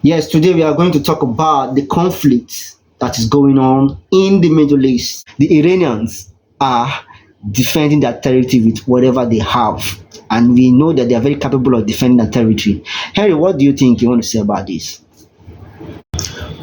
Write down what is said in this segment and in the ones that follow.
Yes, today we are going to talk about the conflict that is going on in the Middle East. The Iranians are defending their territory with whatever they have, and we know that they are very capable of defending their territory. Harry, what do you think you want to say about this?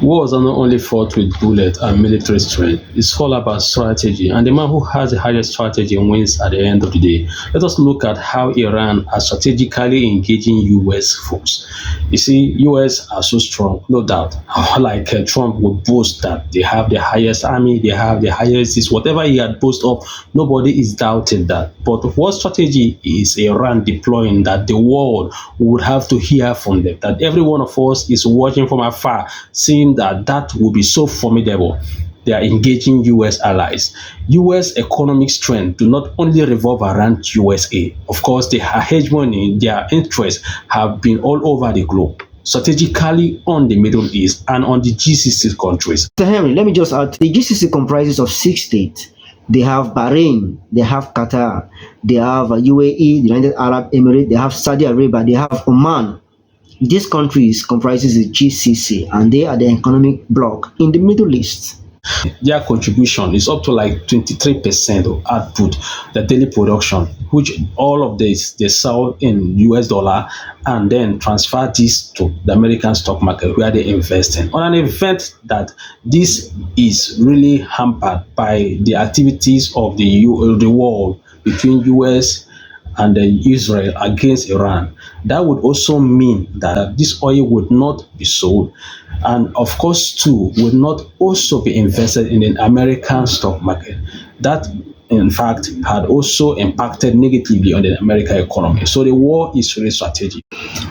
Wars are not only fought with bullets and military strength, it's all about strategy, and the man who has the highest strategy wins at the end of the day. Let us look at how Iran are strategically engaging US force. You see, US are so strong, no doubt. Like Trump would boast that they have the highest army, they have the highest this, whatever he had boasted of, nobody is doubting that. But what strategy is Iran deploying that the world would have to hear from them? That every one of us is watching from afar, seeing that will be so formidable. They are engaging US allies. US economic strength do not only revolve around USA. Of course, their hegemony, their interests have been all over the globe, strategically on the Middle East and on the GCC countries. So Henry, let me just add, the GCC comprises of 6 states. They have Bahrain, they have Qatar, they have UAE, the United Arab Emirates, they have Saudi Arabia, they have Oman. These countries comprises the GCC, and they are the economic bloc in the Middle East. Their contribution is up to like 23% of output, the daily production, which all of this they sell in US dollar and then transfer this to the American stock market where they invest in. On an event that this is really hampered by the activities of the world between US and Israel against Iran, that would also mean that this oil would not be sold, and of course too would not also be invested in the American stock market. That in fact had also impacted negatively on the American economy. So the war is really strategic.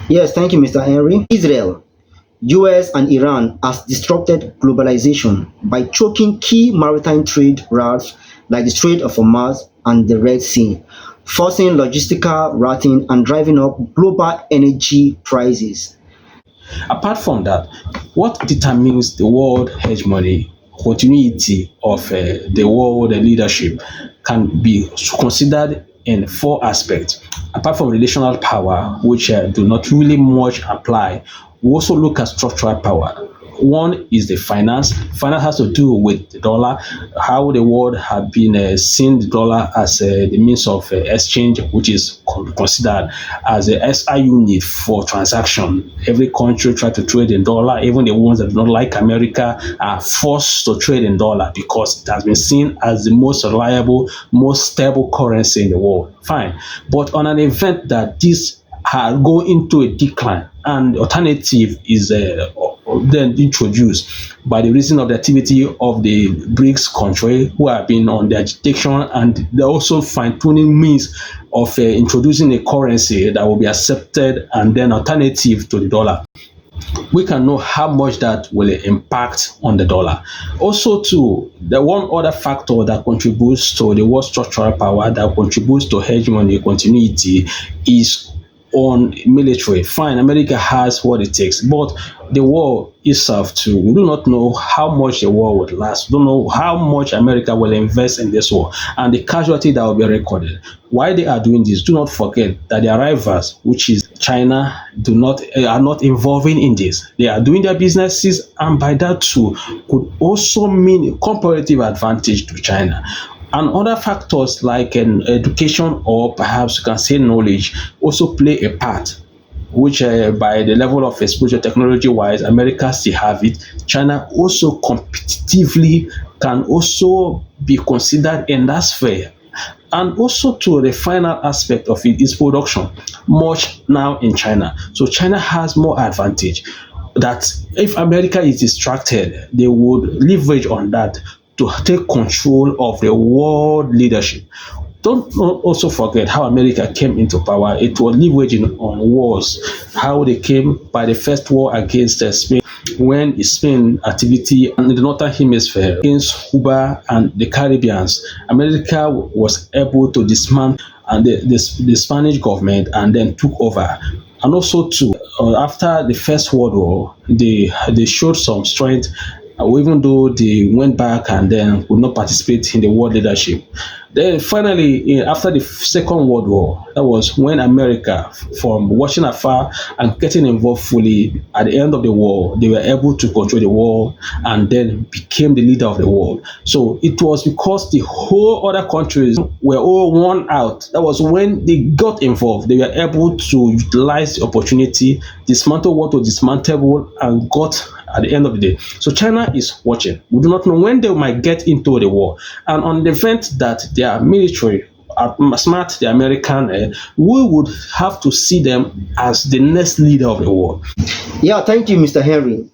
Yes, thank you, Mr. Henry. Israel, US and Iran has disrupted globalization by choking key maritime trade routes like the Strait of Hormuz and the Red Sea, forcing logistical routing and driving up global energy prices. Apart from that, what determines the world hegemony, continuity of the world leadership can be considered in four aspects. Apart from relational power, which do not really much apply, we also look at structural power. One is the finance. Finance has to do with the dollar, how the world have been seeing the dollar as the means of exchange, which is considered as a SI unit for transaction. Every country try to trade in dollar. Even the ones that do not like America are forced to trade in dollar because it has been seen as the most reliable, most stable currency in the world. Fine. But on an event that this go into a decline and alternative is then introduced by the reason of the activity of the BRICS country who have been on the agitation, and they're also fine-tuning means of introducing a currency that will be accepted and then alternative to the dollar. We can know how much that will impact on the dollar. Also, too, the one other factor that contributes to the world structural power, that contributes to hegemony continuity, is on military. Fine, America has what it takes, but the war itself too, we do not know how much the war would last. We don't know how much America will invest in this war and the casualty that will be recorded. Why they are doing this, do not forget that their rivals, which is China, are not involving in this. They are doing their businesses, and by that too could also mean a comparative advantage to China. And other factors like education, or perhaps you can say knowledge, also play a part, which by the level of exposure technology-wise, America still have it. China also competitively can also be considered in that sphere. And also to the final aspect of it is production, much now in China. So China has more advantage that if America is distracted, they would leverage on that to take control of the world leadership. Don't also forget how America came into power. It was leveraging on wars, how they came by the first war against Spain, when Spain activity in the northern hemisphere against Cuba and the Caribbeans. America was able to dismantle and the Spanish government and then took over. And also too, after the First World War, they showed some strength even though they went back and then would not participate in the world leadership. Then finally, after the Second World War, that was when America, from watching afar and getting involved fully at the end of the war, they were able to control the world and then became the leader of the world. So it was because the whole other countries were all worn out. That was when they got involved. They were able to utilize the opportunity, dismantle what was dismantleable, and got at the end of the day. So China is watching. We do not know when they might get into the war. And on the event that their military are smart, the American, we would have to see them as the next leader of the world. Yeah, thank you, Mr. Henry.